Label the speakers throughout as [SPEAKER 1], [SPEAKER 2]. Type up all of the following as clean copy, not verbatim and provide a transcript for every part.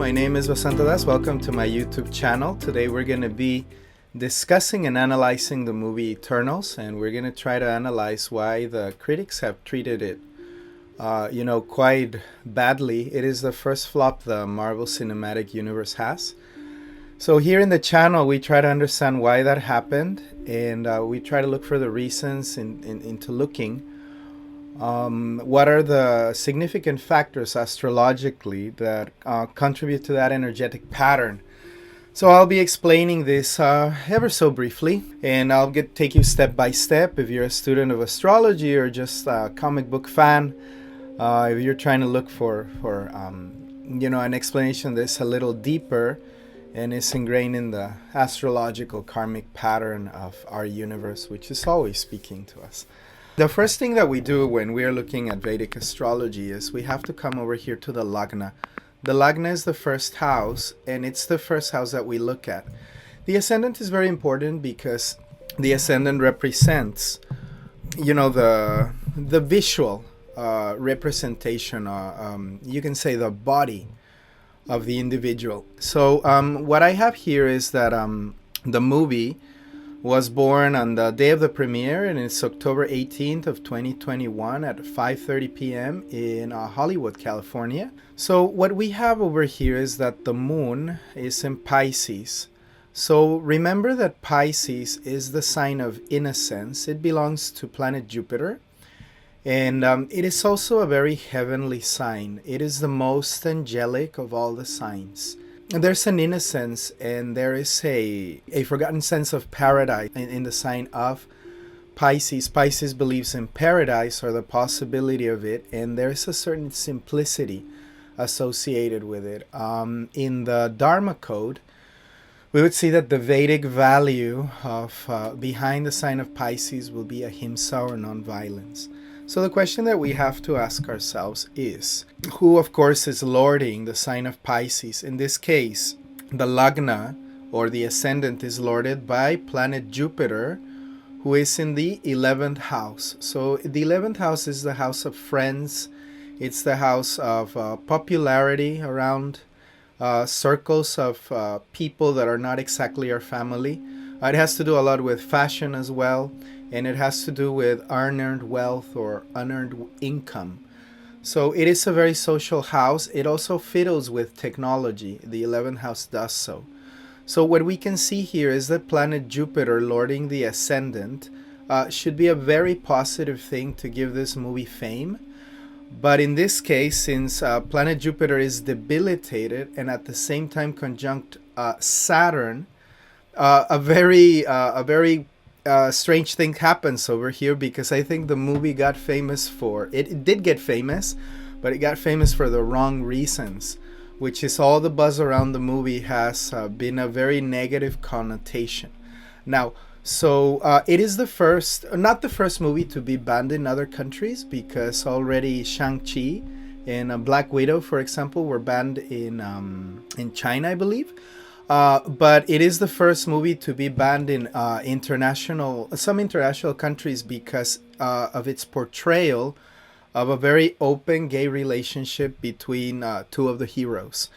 [SPEAKER 1] my name is Vasanta. Welcome to my YouTube channel. Today we're going to be discussing and analyzing the movie Eternals, and we're going to try to analyze why the critics have treated it, quite badly. It is the first flop the Marvel Cinematic Universe has. So here in the channel, we try to understand why that happened, and we try to look for the reasons into looking what are the significant factors astrologically that contribute to that energetic pattern. So I'll be explaining this ever so briefly, and I'll take you step by step. If you're a student of astrology or just a comic book fan, if you're trying to look for an explanation that's a little deeper and is ingrained in the astrological karmic pattern of our universe, which is always speaking to us. The first thing that we do when we are looking at Vedic astrology is we have to come over here to the Lagna. The Lagna is the first house, and it's the first house that we look at. The ascendant is very important because the ascendant represents, the visual representation, you can say the body of the individual. So what I have here is that the movie was born on the day of the premiere, and it's October 18th of 2021 at 5:30 p.m. in Hollywood, California. So what we have over here is that the moon is in Pisces. So remember that Pisces is the sign of innocence. It belongs to planet Jupiter, and it is also a very heavenly sign. It is the most angelic of all the signs. There's an innocence, and there is a forgotten sense of paradise in the sign of Pisces. Pisces believes in paradise or the possibility of it, and there's a certain simplicity associated with it. In the Dharma code, we would see that the Vedic value of behind the sign of Pisces will be ahimsa or nonviolence. So the question that we have to ask ourselves is, who of course is lording the sign of Pisces? In this case, the Lagna or the ascendant is lorded by planet Jupiter, who is in the 11th house. So the 11th house is the house of friends. It's the house of popularity around circles of people that are not exactly our family. It has to do a lot with fashion as well, and it has to do with unearned wealth or unearned income. So it is a very social house. It also fiddles with technology. The 11th house does so. So what we can see here is that planet Jupiter lording the ascendant should be a very positive thing to give this movie fame. But in this case, since planet Jupiter is debilitated and at the same time conjunct Saturn, a very strange thing happens over here, because I think the movie got famous for it did get famous, but it got famous for the wrong reasons, which is all the buzz around the movie has been a very negative connotation. Now, so it is not the first movie to be banned in other countries, because already Shang-Chi and Black Widow, for example, were banned in China, I believe. But it is the first movie to be banned in some international countries because of its portrayal of a very open gay relationship between two of the heroes.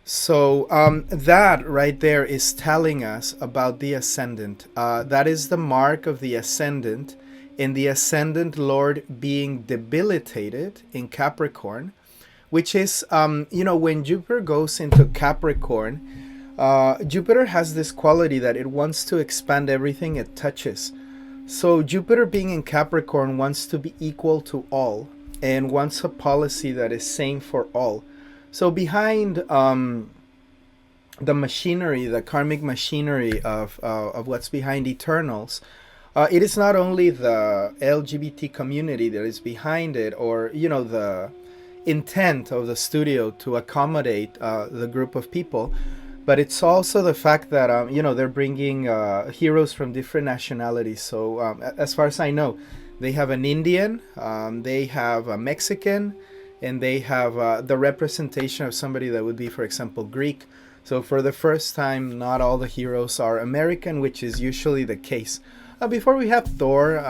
[SPEAKER 1] So that right there is telling us about the ascendant. That is the mark of the ascendant, and the ascendant lord being debilitated in Capricorn, which is, when Jupiter goes into Capricorn, Jupiter has this quality that it wants to expand everything it touches. So Jupiter being in Capricorn wants to be equal to all and wants a policy that is same for all. So behind the machinery, the karmic machinery of what's behind Eternals, it is not only the LGBT community that is behind it, or the intent of the studio to accommodate the group of people, but it's also the fact that they're bringing heroes from different nationalities. So as far as I know, they have an Indian, they have a Mexican, and they have the representation of somebody that would be, for example, Greek. So for the first time, not all the heroes are American, which is usually the case. Before we have Thor,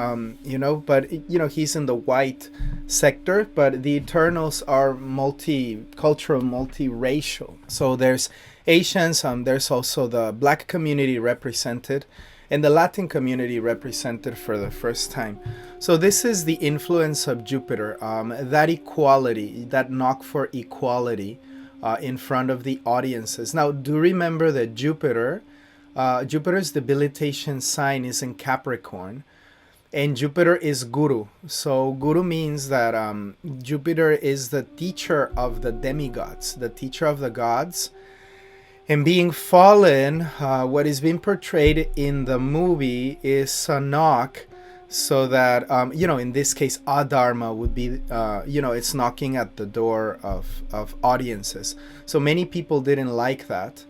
[SPEAKER 1] but he's in the white sector. But the Eternals are multicultural, multiracial. So there's Asians. There's also the Black community represented, and the Latin community represented for the first time. So this is the influence of Jupiter. That equality, that knock for equality, in front of the audiences. Now, do remember that Jupiter's debilitation sign is in Capricorn, and Jupiter is Guru. So Guru means that Jupiter is the teacher of the demigods, the teacher of the gods. And being fallen, what is being portrayed in the movie is a knock, so that, in this case, adharma would be, it's knocking at the door of audiences. So many people didn't like that.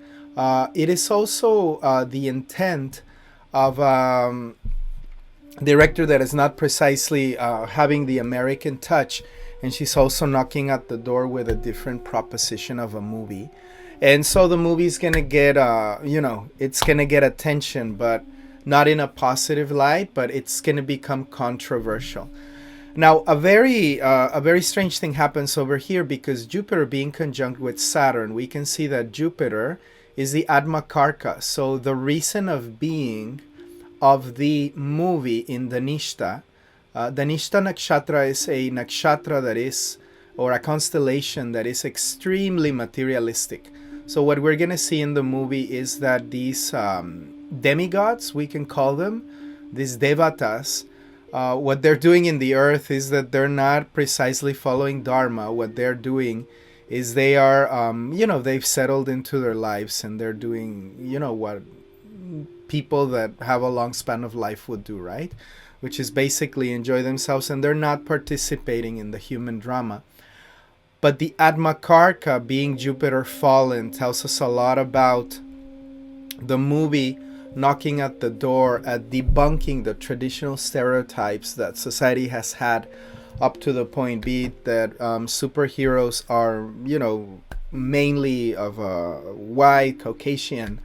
[SPEAKER 1] It is also the intent of director that is not precisely having the American touch, and she's also knocking at the door with a different proposition of a movie. And so the movie's gonna get, it's gonna get attention, but not in a positive light, but it's gonna become controversial. Now, a very strange thing happens over here, because Jupiter being conjunct with Saturn, we can see that Jupiter is the Atmakarka. So the reason of being of the movie in the Nishta nakshatra is a nakshatra that is, or a constellation that is extremely materialistic. So what we're going to see in the movie is that these demigods, we can call them, these devatas, what they're doing in the earth is that they're not precisely following Dharma. What they're doing is they are, they've settled into their lives, and they're doing, what people that have a long span of life would do, right? Which is basically enjoy themselves, and they're not participating in the human drama. But the Atmakarka, being Jupiter fallen, tells us a lot about the movie knocking at the door at debunking the traditional stereotypes that society has had up to the point, be it that superheroes are, mainly of a white, Caucasian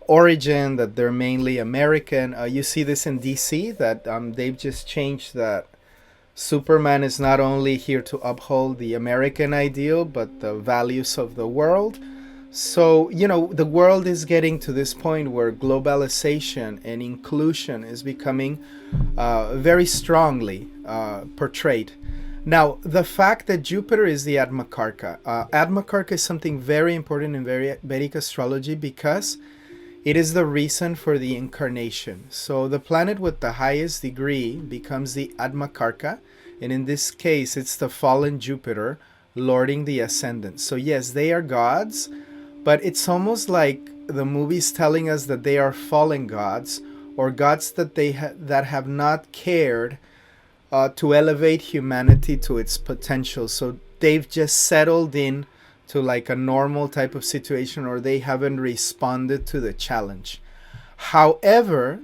[SPEAKER 1] origin, that they're mainly American. You see this in DC, that they've just changed that Superman is not only here to uphold the American ideal, but the values of the world. So, the world is getting to this point where globalization and inclusion is becoming very strongly portrayed. Now, the fact that Jupiter is the Atmakarka. Atmakarka is something very important in Vedic astrology, because it is the reason for the incarnation. So the planet with the highest degree becomes the Atmakarka, and in this case, it's the fallen Jupiter lording the ascendant. So yes, they are gods, but it's almost like the movie's telling us that they are fallen gods, or gods that that have not cared to elevate humanity to its potential. So they've just settled in to like a normal type of situation, or they haven't responded to the challenge. However,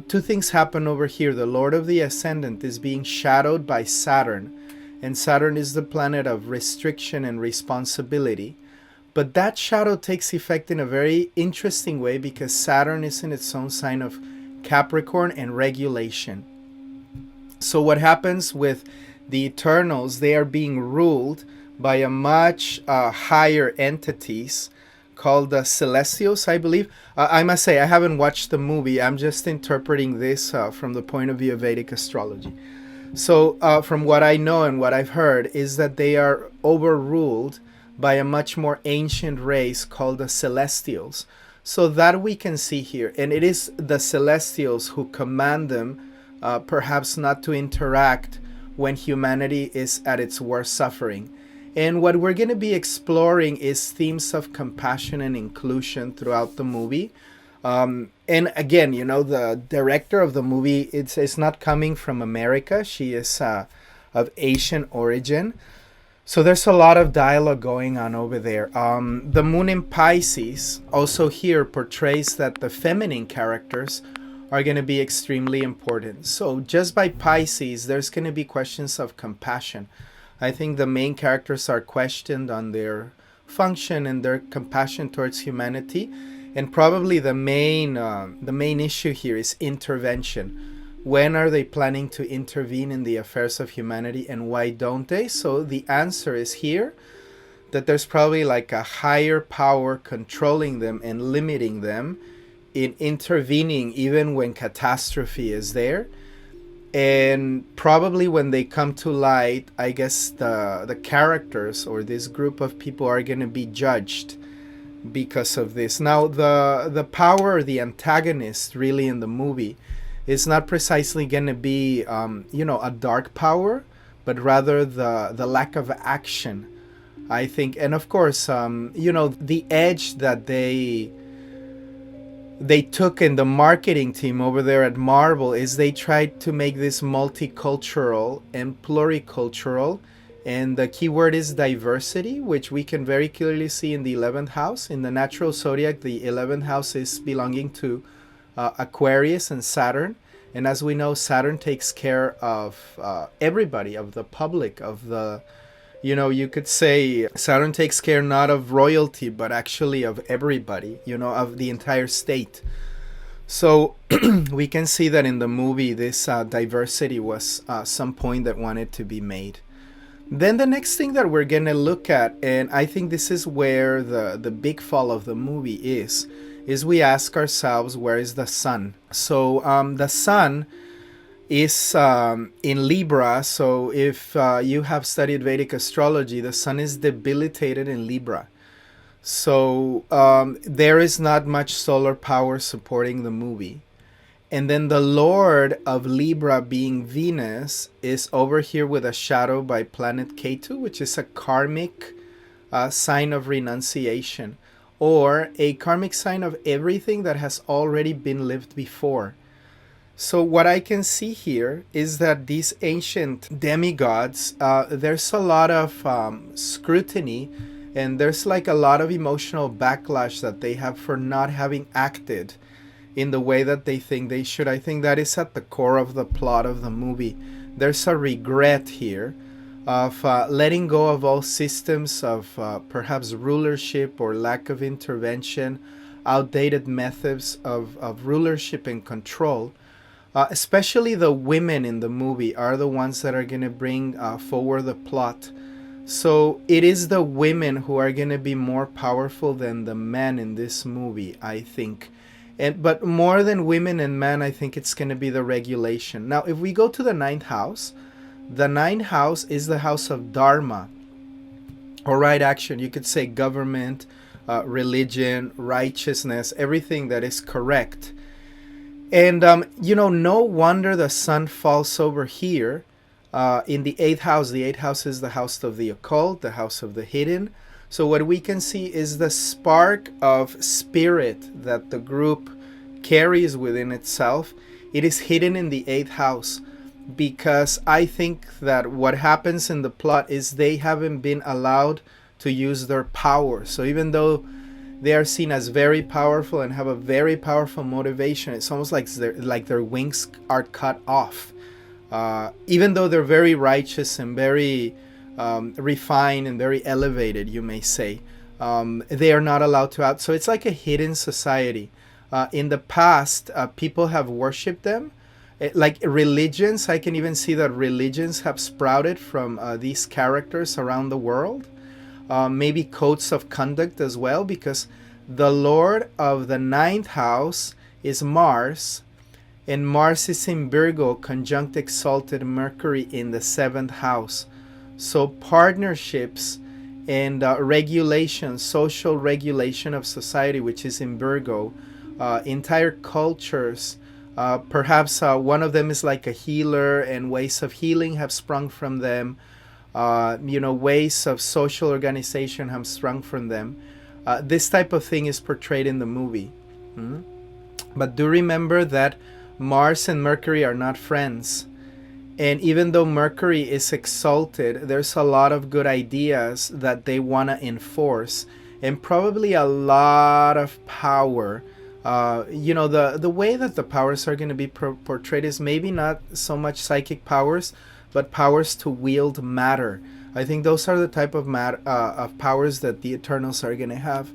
[SPEAKER 1] two things happen over here. The Lord of the Ascendant is being shadowed by Saturn, and Saturn is the planet of restriction and responsibility. But that shadow takes effect in a very interesting way, because Saturn is in its own sign of Capricorn and regulation. So what happens with the Eternals, they are being ruled by a much higher entities called the Celestials, I believe. I must say, I haven't watched the movie. I'm just interpreting this from the point of view of Vedic astrology. So from what I know and what I've heard is that they are overruled by a much more ancient race called the Celestials. So that we can see here. And it is the Celestials who command them perhaps not to interact when humanity is at its worst suffering. And what we're going to be exploring is themes of compassion and inclusion throughout the movie. And again, the director of the movie, it's not coming from America. She is of Asian origin. So there's a lot of dialogue going on over there. The moon in Pisces also here portrays that the feminine characters are going to be extremely important. So just by Pisces, there's going to be questions of compassion. I think the main characters are questioned on their function and their compassion towards humanity. And probably the main issue here is intervention. When are they planning to intervene in the affairs of humanity, and why don't they? So the answer is here, that there's probably like a higher power controlling them and limiting them in intervening even when catastrophe is there. And probably when they come to light, I guess the characters or this group of people are going to be judged because of this. Now, the power, the antagonist really in the movie is not precisely going to be, a dark power, but rather the lack of action, I think. And of course, the edge that they took in the marketing team over there at Marvel is they tried to make this multicultural and pluricultural. And the key word is diversity, which we can very clearly see in the 11th house. In the natural zodiac, the 11th house is belonging to Aquarius and Saturn. And as we know, Saturn takes care of everybody, of the public, of the, you could say Saturn takes care not of royalty, but actually of everybody, of the entire state. So we can see that in the movie, this diversity was some point that wanted to be made. Then the next thing that we're going to look at, and I think this is where the big fall of the movie is we ask ourselves, where is the sun? So the sun is in Libra. So if you have studied Vedic astrology, the sun is debilitated in Libra. So there is not much solar power supporting the movie. And then the Lord of Libra, being Venus, is over here with a shadow by planet Ketu, which is a karmic sign of renunciation, or a karmic sign of everything that has already been lived before. So what I can see here is that these ancient demigods, there's a lot of scrutiny, and there's like a lot of emotional backlash that they have for not having acted in the way that they think they should. I think that is at the core of the plot of the movie. There's a regret here of letting go of all systems of perhaps rulership or lack of intervention, outdated methods of rulership and control. Especially the women in the movie are the ones that are going to bring forward the plot. So it is the women who are going to be more powerful than the men in this movie, I think. But more than women and men, I think it's going to be the regulation. Now, if we go to the ninth house, the ninth house is the house of Dharma, or right action. You could say government, religion, righteousness, everything that is correct. And, no wonder the sun falls over here in the 8th house. The 8th house is the house of the occult, the house of the hidden. So what we can see is the spark of spirit that the group carries within itself. It is hidden in the 8th house, because I think that what happens in the plot is they haven't been allowed to use their power. So even though they are seen as very powerful and have a very powerful motivation, it's almost like their wings are cut off. Even though they're very righteous and very refined and very elevated, you may say, they are not allowed to out. So it's like a hidden society. In the past, people have worshipped them. Like religions, I can even see that religions have sprouted from these characters around the world. Maybe codes of conduct as well, because the Lord of the 9th house is Mars, and Mars is in Virgo, conjunct exalted Mercury in the 7th house. So partnerships and regulation, social regulation of society, which is in Virgo, entire cultures, perhaps one of them is like a healer, and ways of healing have sprung from them. Ways of social organization have sprung from them. This type of thing is portrayed in the movie. But do remember that Mars and Mercury are not friends. And even though Mercury is exalted, there's a lot of good ideas that they want to enforce, and probably a lot of power. The way that the powers are going to be portrayed is maybe not so much psychic powers, but powers to wield matter. I think those are the type of powers that the Eternals are going to have.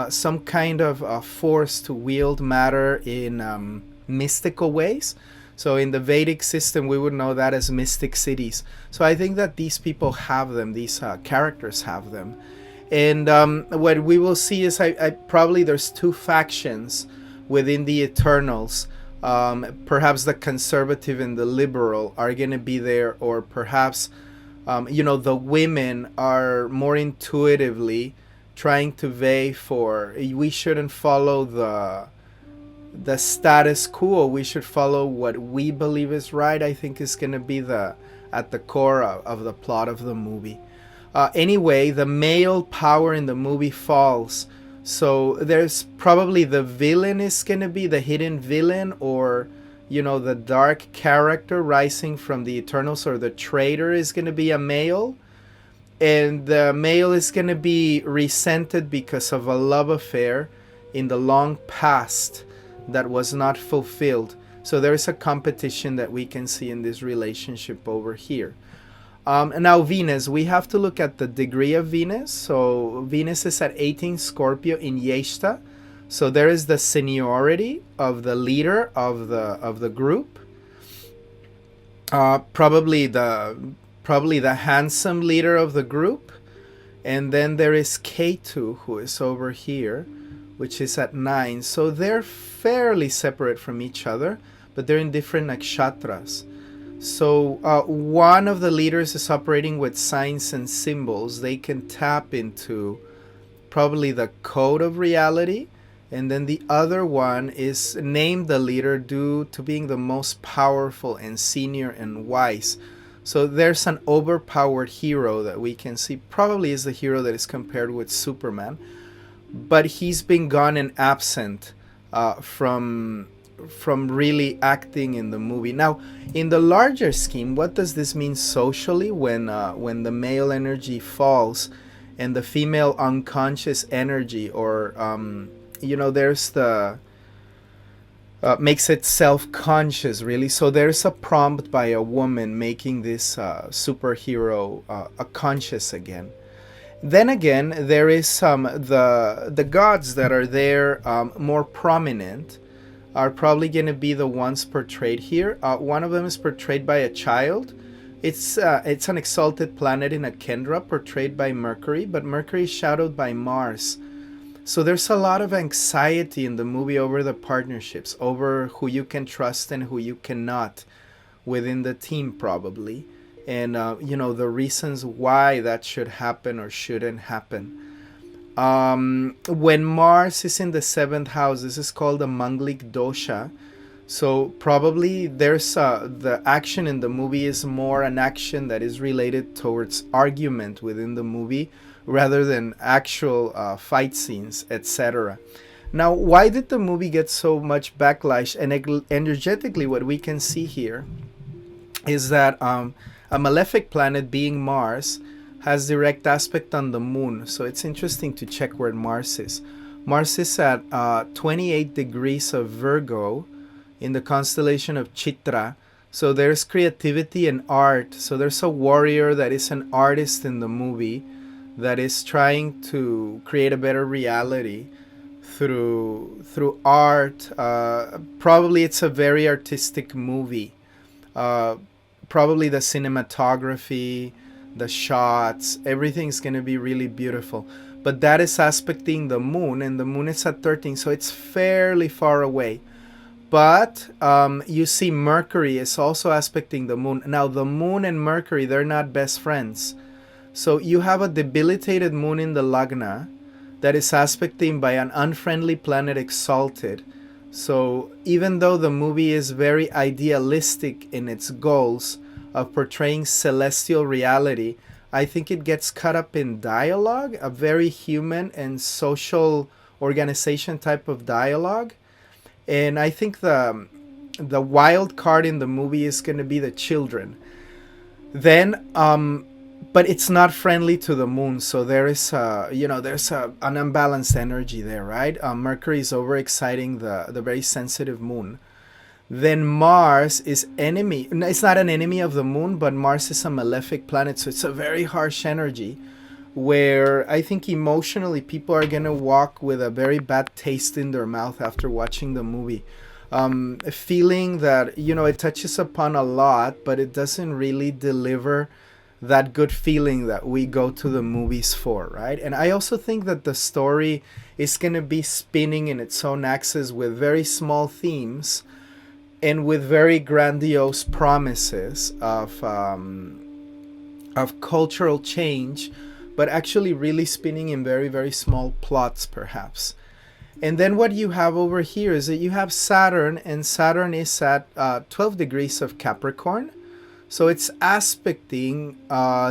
[SPEAKER 1] some kind of force to wield matter in mystical ways. So in the Vedic system, we would know that as mystic cities. So I think that these people have them, these characters have them. And what we will see is I probably there's two factions within the Eternals. Perhaps the conservative and the liberal are going to be there, or perhaps, the women are more intuitively trying to vie for, we shouldn't follow the status quo, we should follow what we believe is right. I think is going to be at the core of the plot of the movie. Anyway, the male power in the movie falls. So there's probably the villain is going to be the hidden villain, or, the dark character rising from the Eternals, or the traitor is going to be a male. And the male is going to be resented because of a love affair in the long past that was not fulfilled. So there's a competition that we can see in this relationship over here. Now Venus, we have to look at the degree of Venus. So Venus is at 18 Scorpio in Yeshta. So there is the seniority of the leader of the group. Probably the handsome leader of the group. And then there is Ketu, who is over here, which is at 9. So they're fairly separate from each other, but they're in different nakshatras. So one of the leaders is operating with signs and symbols. They can tap into probably the code of reality. And then the other one is named the leader due to being the most powerful and senior and wise. So there's an overpowered hero that we can see. Probably is the hero that is compared with Superman. But he's been gone and absent from really acting in the movie. Now, in the larger scheme, what does this mean socially when the male energy falls and the female unconscious energy, or there's the makes it self-conscious, really. So there's a prompt by a woman making this superhero a conscious again. Then again, there is the gods that are there, more prominent, are probably going to be the ones portrayed here. One of them is portrayed by a child. It's an exalted planet in a Kendra, portrayed by Mercury, but Mercury is shadowed by Mars. So there's a lot of anxiety in the movie over the partnerships, over who you can trust and who you cannot within the team, probably. And, the reasons why that should happen or shouldn't happen. When Mars is in the 7th house, this is called a Manglik dosha. So probably there's the action in the movie is more an action that is related towards argument within the movie rather than actual fight scenes, etc. Now, why did the movie get so much backlash? And energetically, what we can see here is that a malefic planet, being Mars, has direct aspect on the moon. So it's interesting to check where Mars is. Mars is at 28 degrees of Virgo in the constellation of Chitra. So there's creativity and art. So there's a warrior that is an artist in the movie that is trying to create a better reality through art. Probably it's a very artistic movie. Probably the cinematography, the shots, everything's going to be really beautiful. But that is aspecting the moon, and the moon is at 13, so it's fairly far away. But you see Mercury is also aspecting the moon. Now, the moon and Mercury, they're not best friends. So you have a debilitated moon in the Lagna that is aspecting by an unfriendly planet exalted. So even though the movie is very idealistic in its goals of portraying celestial reality, I think it gets caught up in dialogue, a very human and social organization type of dialogue. And I think the wild card in the movie is going to be the children. Then, but it's not friendly to the moon, so there is, there's an unbalanced energy there, right? Mercury is overexciting the very sensitive moon. Then Mars is enemy. It's not an enemy of the moon, but Mars is a malefic planet, so it's a very harsh energy. where I think emotionally people are going to walk with a very bad taste in their mouth after watching the movie. Feeling that, it touches upon a lot, but it doesn't really deliver that good feeling that we go to the movies for, right? And I also think that the story is going to be spinning in its own axis with very small themes and with very grandiose promises of cultural change, but actually really spinning in very, very small plots, perhaps. And then what you have over here is that you have Saturn, and Saturn is at 12 degrees of Capricorn. So it's aspecting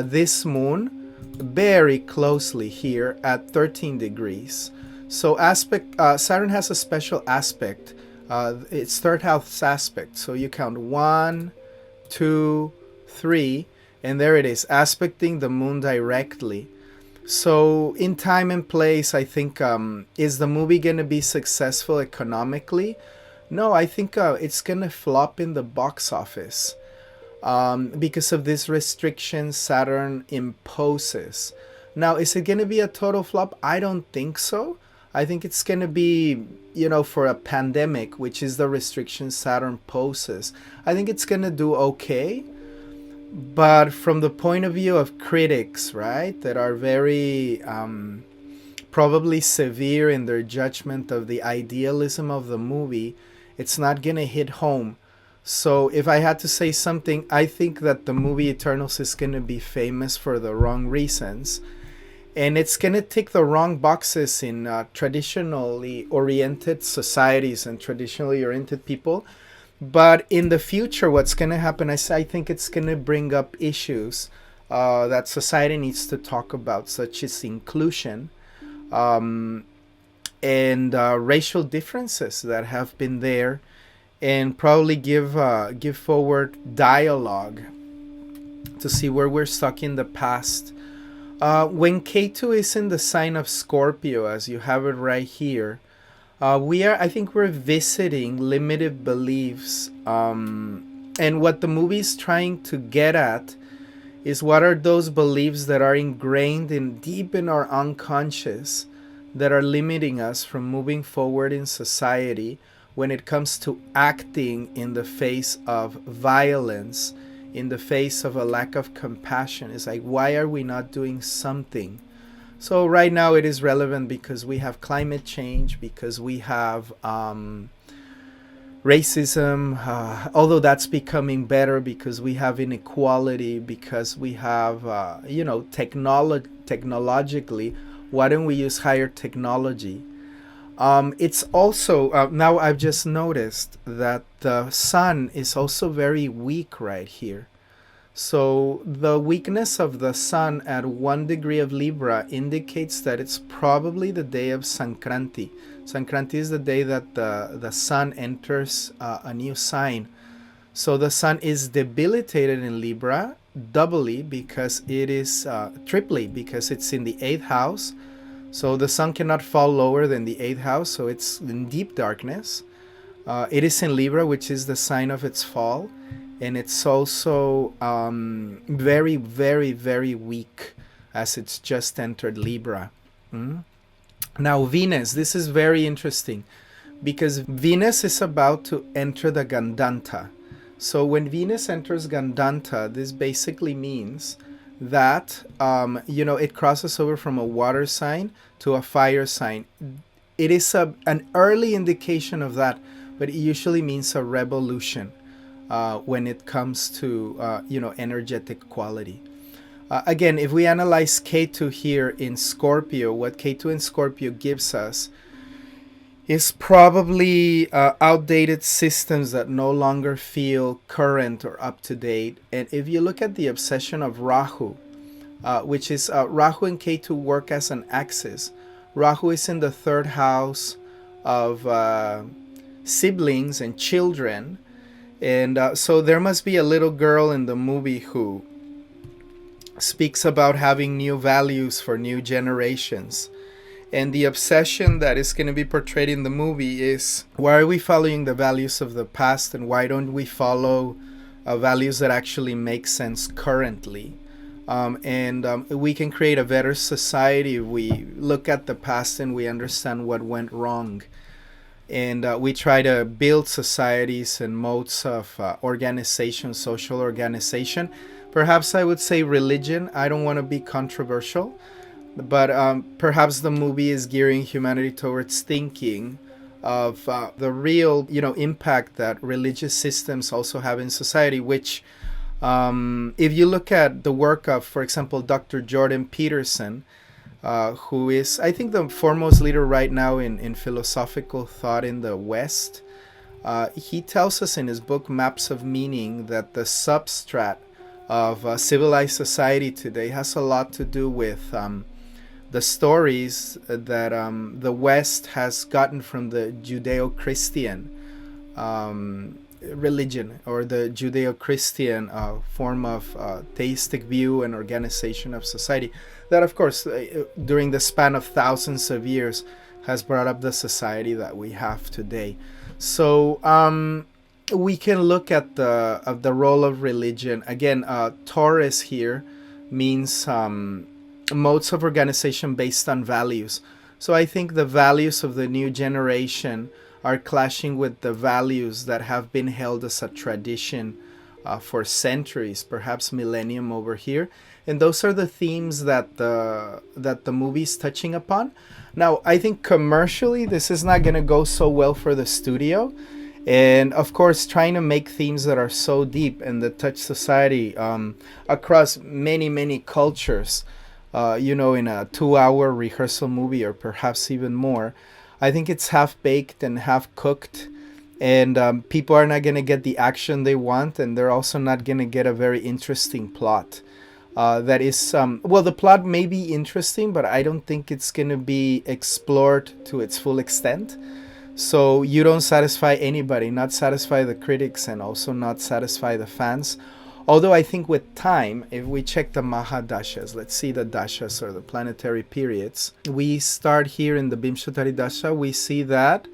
[SPEAKER 1] this moon very closely here at 13 degrees. So Saturn has a special aspect. It's third house aspect. So you count 1, 2, 3, and there it is, aspecting the moon directly. So in time and place, I think, is the movie going to be successful economically? No, I think it's going to flop in the box office because of this restriction Saturn imposes. Now, is it going to be a total flop? I don't think so. I think it's going to be, for a pandemic, which is the restriction Saturn poses, I think it's going to do okay. But from the point of view of critics, right, that are very probably severe in their judgment of the idealism of the movie, it's not going to hit home. So if I had to say something, I think that the movie Eternals is going to be famous for the wrong reasons. And it's going to tick the wrong boxes in traditionally oriented societies and traditionally oriented people. But in the future, what's going to happen is I think it's going to bring up issues that society needs to talk about, such as inclusion and racial differences that have been there, and probably give forward dialogue to see where we're stuck in the past. When Ketu is in the sign of Scorpio, as you have it right here, I think we're visiting limited beliefs. And what the movie is trying to get at is what are those beliefs that are ingrained deep in our unconscious that are limiting us from moving forward in society when it comes to acting in the face of violence, in the face of a lack of compassion. It's like, why are we not doing something? So right now it is relevant because we have climate change, because we have racism, although that's becoming better, because we have inequality, because we have, technologically, why don't we use higher technology? It's also, now I've just noticed that the sun is also very weak right here. So the weakness of the sun at 1 degree of Libra indicates that it's probably the day of Sankranti. Sankranti is the day that the sun enters a new sign. So the sun is debilitated in Libra doubly because it is triply because it's in the 8th house. So the sun cannot fall lower than the 8th house, so it's in deep darkness. It is in Libra, which is the sign of its fall. And it's also very, very, very weak as it's just entered Libra. Now Venus, this is very interesting because Venus is about to enter the Gandanta. So when Venus enters Gandanta, this basically means that, it crosses over from a water sign to a fire sign. It is an early indication of that, but it usually means a revolution. When it comes to, energetic quality. Again, if we analyze Ketu here in Scorpio, what Ketu in Scorpio gives us is probably outdated systems that no longer feel current or up to date. And if you look at the obsession of Rahu, which is Rahu and Ketu work as an axis. Rahu is in the 3rd house of siblings and children. And so there must be a little girl in the movie who speaks about having new values for new generations. And the obsession that is going to be portrayed in the movie is, why are we following the values of the past and why don't we follow values that actually make sense currently? and we can create a better society if we look at the past and we understand what went wrong. And we try to build societies and modes of organization, social organization. Perhaps I would say religion. I don't want to be controversial, but perhaps the movie is gearing humanity towards thinking of the real, impact that religious systems also have in society. Which, if you look at the work of, for example, Dr. Jordan Peterson, who is, I think, the foremost leader right now in philosophical thought in the West. He tells us in his book Maps of Meaning that the substrat of civilized society today has a lot to do with the stories that the West has gotten from the Judeo-Christian religion, or the Judeo-Christian form of theistic view and organization of society. That, of course, during the span of thousands of years, has brought up the society that we have today. So we can look at the role of religion. Again, Taurus here means modes of organization based on values. So I think the values of the new generation are clashing with the values that have been held as a tradition for centuries, perhaps millennium over here. And those are the themes that the movie is touching upon. Now, I think commercially, this is not going to go so well for the studio. And of course, trying to make themes that are so deep and that touch society across many, many cultures, in a 2-hour rehearsal movie, or perhaps even more, I think it's half baked and half cooked. And people are not going to get the action they want, and they're also not going to get a very interesting plot. That is, well, the plot may be interesting, but I don't think it's going to be explored to its full extent. So you don't satisfy anybody, not satisfy the critics, and also not satisfy the fans. Although I think with time, if we check the Maha Dashas, let's see the Dashas, or the planetary periods. We start here in the Bimshatari Dasha. We see that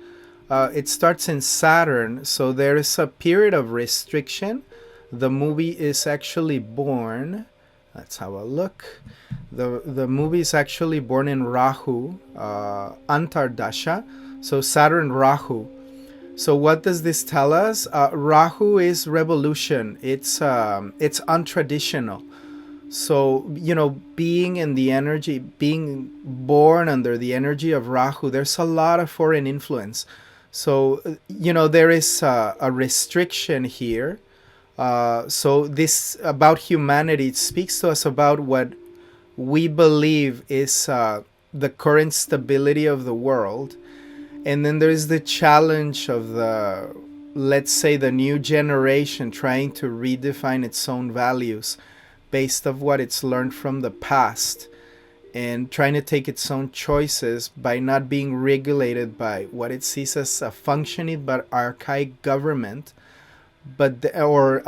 [SPEAKER 1] it starts in Saturn. So there is a period of restriction. The movie is actually born. Let's have a look. The movie is actually born in Rahu, Antardasha. So Saturn Rahu. So what does this tell us? Rahu is revolution. It's untraditional. So, being in the energy, being born under the energy of Rahu, there's a lot of foreign influence. So, there is a restriction here. So this about humanity, it speaks to us about what we believe is the current stability of the world. And then there's the challenge of let's say, the new generation trying to redefine its own values based on what it's learned from the past, and trying to take its own choices by not being regulated by what it sees as a functioning but archaic government, or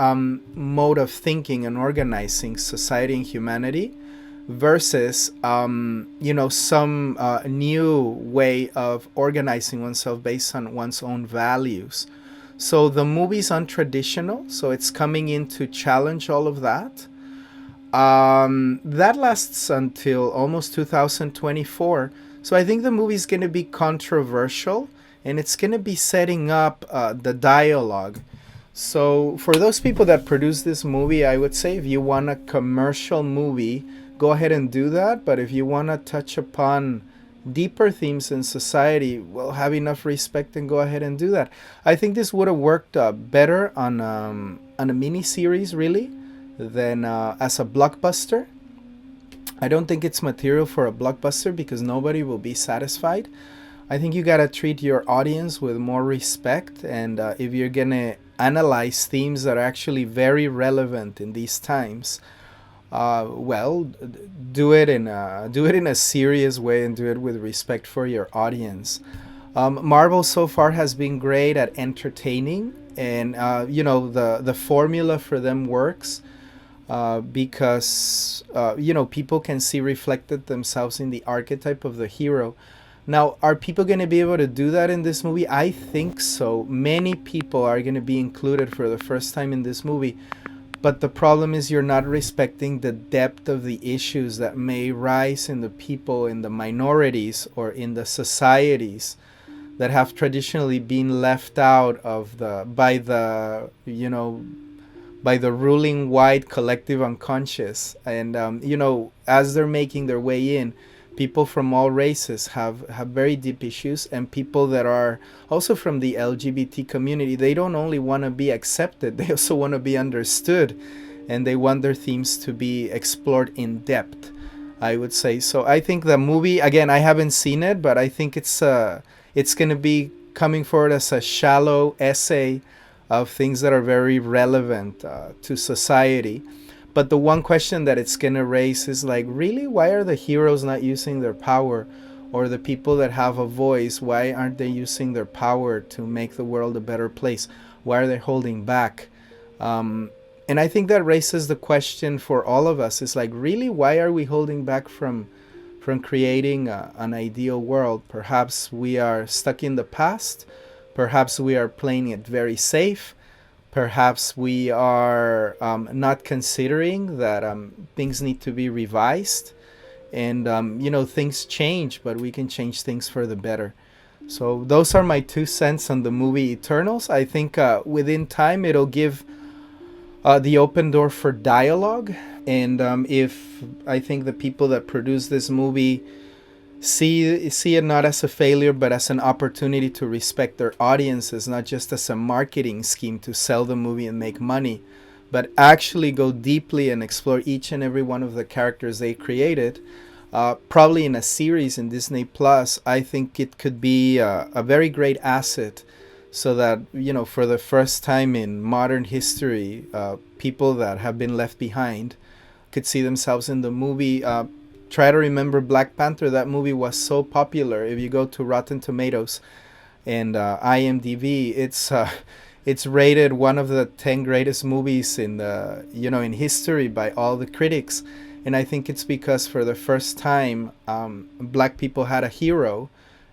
[SPEAKER 1] mode of thinking and organizing society and humanity, versus some new way of organizing oneself based on one's own values. So the movie's untraditional, so it's coming in to challenge all of that. That lasts until almost 2024. So I think the movie's going to be controversial, and it's going to be setting up the dialogue. So for those people that produce this movie, I would say if you want a commercial movie, go ahead and do that. But if you want to touch upon deeper themes in society, well, have enough respect and go ahead and do that. I think this would have worked better on a mini series, really, than as a blockbuster. I don't think it's material for a blockbuster because nobody will be satisfied. I think you gotta treat your audience with more respect, and if you're gonna analyze themes that are actually very relevant in these times, do it in a serious way, and do it with respect for your audience. Marvel so far has been great at entertaining, and the formula for them works because people can see reflected themselves in the archetype of the hero. Now, are people going to be able to do that in this movie? I think so. Many people are going to be included for the first time in this movie. But the problem is you're not respecting the depth of the issues that may rise in the people, in the minorities, or in the societies that have traditionally been left out of the by the by the ruling white collective unconscious. And as they're making their way in, people from all races have very deep issues, and people that are also from the LGBT community, they don't only want to be accepted, they also want to be understood, and they want their themes to be explored in depth, I would say. So I think the movie, again, I haven't seen it, but I think it's going to be coming forward as a shallow essay of things that are very relevant to society. But the one question that it's going to raise is like, really, why are the heroes not using their power? Or the people that have a voice, why aren't they using their power to make the world a better place? Why are they holding back? And I think that raises the question for all of us. It's like, really, why are we holding back from creating an ideal world? Perhaps we are stuck in the past. Perhaps we are playing it very safe. Perhaps we are not considering that things need to be revised. And, things change, but we can change things for the better. So those are my 2 cents on the movie Eternals. I think within time it'll give the open door for dialogue. And if I think the people that produce this movie see it not as a failure, but as an opportunity to respect their audiences, not just as a marketing scheme to sell the movie and make money, but actually go deeply and explore each and every one of the characters they created, probably in a series in Disney Plus, I think it could be a very great asset. So that, for the first time in modern history, people that have been left behind could see themselves in the movie. Try to remember Black Panther. That movie was so popular. If you go to Rotten Tomatoes and IMDb, it's rated one of the 10 greatest movies in in history by all the critics. And I think it's because for the first time, Black people had a hero,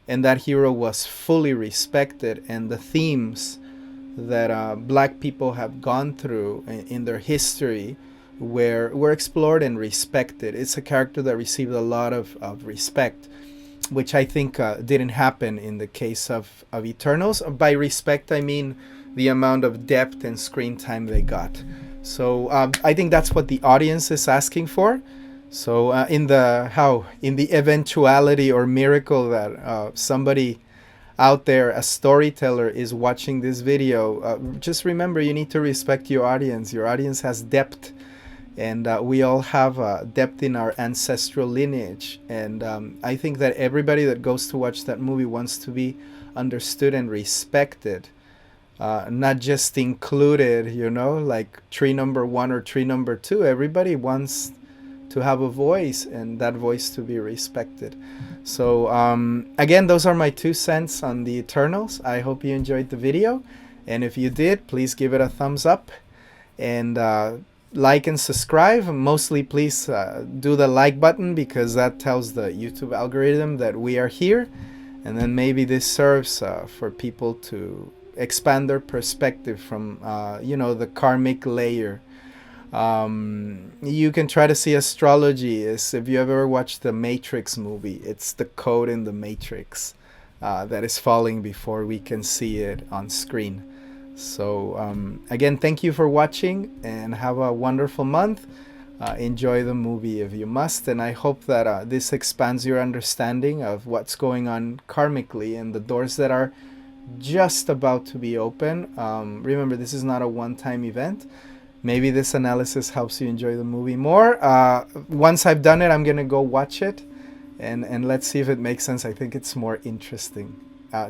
[SPEAKER 1] and that hero was fully respected, and the themes that Black people have gone through in their history were explored and respected. It's a character that received a lot of respect, which I think didn't happen in the case of Eternals. By respect, I mean the amount of depth and screen time they got. So I think that's what the audience is asking for. So in the eventuality or miracle that somebody out there, a storyteller, is watching this video, just remember, you need to respect your audience. Your audience has depth, and we all have depth in our ancestral lineage. And I think that everybody that goes to watch that movie wants to be understood and respected, not just included, like tree number 1 or tree number 2. Everybody wants to have a voice, and that voice to be respected. So again, those are my 2 cents on the Eternals. I hope you enjoyed the video, and if you did, please give it a thumbs up, and like and subscribe. Mostly please do the like button, because that tells the YouTube algorithm that we are here, and then maybe this serves for people to expand their perspective from the karmic layer. You can try to see astrology as if you ever watched the Matrix movie. It's the code in the Matrix that is falling before we can see it on screen. So again, thank you for watching, and have a wonderful month. Enjoy the movie if you must, and I hope that this expands your understanding of what's going on karmically and the doors that are just about to be open. Remember, this is not a one-time event. Maybe this analysis helps you enjoy the movie more. Once I've done it, I'm going to go watch it, and let's see if it makes sense. I think it's more interesting.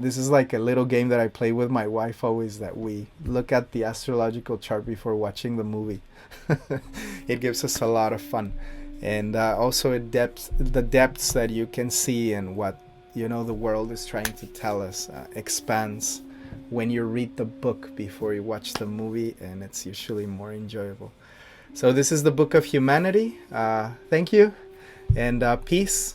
[SPEAKER 1] This is like a little game that I play with my wife always, that we look at the astrological chart before watching the movie. It gives us a lot of fun. And also the depths that you can see, and what the world is trying to tell us expands when you read the book before you watch the movie, and it's usually more enjoyable. So this is the Book of Humanity. Thank you, and peace.